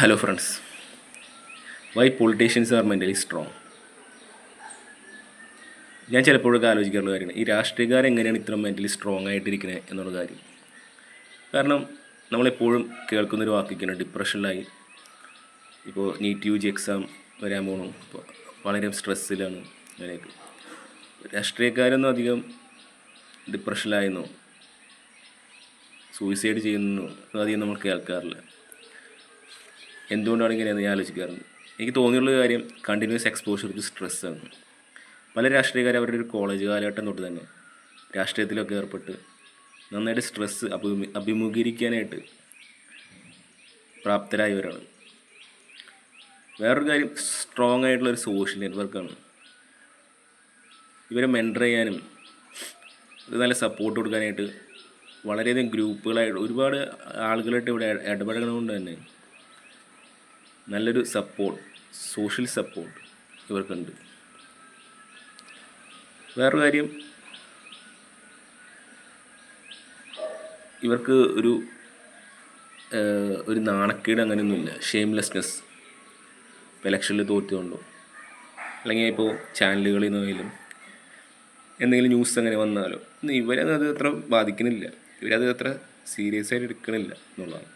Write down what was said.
Hello friends, why politicians are mentally strong. ഞാൻ ചിലപ്പോഴൊക്കെ ആലോചിക്കാറുള്ള കാര്യമാണ് ഈ രാഷ്ട്രീയക്കാരെങ്ങനെയാണ് ഇത്ര മെൻ്റലി സ്ട്രോങ് ആയിട്ടിരിക്കുന്നത് എന്നുള്ള കാര്യം. കാരണം നമ്മളെപ്പോഴും കേൾക്കുന്നൊരു വാക്കിക്കാണ് ഡിപ്രഷനിലായി, ഇപ്പോൾ നീറ്റ് UG എക്സാം വരാൻ പോകണു, ഇപ്പോൾ വളരെ സ്ട്രെസ്സിലാണ്. അങ്ങനെയൊക്കെ രാഷ്ട്രീയക്കാരൊന്നും അധികം ഡിപ്രഷനിലായെന്നോ സൂയിസൈഡ് ചെയ്യുന്നോ അധികം നമ്മൾ കേൾക്കാറില്ല. എന്തുകൊണ്ടാണ് ഇങ്ങനെയെന്ന് ഞാൻ ആലോചിക്കാറുണ്ട്. എനിക്ക് തോന്നിയുള്ള കാര്യം കണ്ടിന്യൂസ് എക്സ്പോഷർ ടു സ്ട്രെസ്സാണ്. പല രാഷ്ട്രീയക്കാർ അവരുടെ ഒരു കോളേജ് കാലഘട്ടം തൊട്ട് തന്നെ രാഷ്ട്രീയത്തിലൊക്കെ ഏർപ്പെട്ട് നന്നായിട്ട് സ്ട്രെസ്സ് അഭിമുഖീകരിക്കാനായിട്ട് പ്രാപ്തരായവരാണ്. വേറൊരു കാര്യം, സ്ട്രോങ് ആയിട്ടുള്ളൊരു സോഷ്യൽ നെറ്റ്വർക്കാണ്. ഇവരെ മെൻറ്റർ ചെയ്യാനും നല്ല സപ്പോർട്ട് കൊടുക്കാനായിട്ട് വളരെയധികം ഗ്രൂപ്പുകളായിട്ട് ഒരുപാട് ആളുകളായിട്ട് ഇവിടെ ഇടപഴകണതുകൊണ്ട് തന്നെ നല്ലൊരു സോഷ്യൽ സപ്പോർട്ട് ഇവർക്കുണ്ട്. വേറൊരു കാര്യം, ഇവർക്ക് ഒരു നാണക്കേട് അങ്ങനെയൊന്നുമില്ല, ഷെയിംലെസ്നെസ്. ഇപ്പോൾ ഇലക്ഷനിൽ തോറ്റുകൊണ്ടോ അല്ലെങ്കിൽ ഇപ്പോൾ ചാനലുകളിൽ നിന്നായാലും എന്തെങ്കിലും ന്യൂസ് അങ്ങനെ വന്നാലോ ഇവരത് അത്ര ബാധിക്കണില്ല, ഇവരത് അത്ര സീരിയസ് ആയിട്ട് എടുക്കണില്ല എന്നുള്ളതാണ്.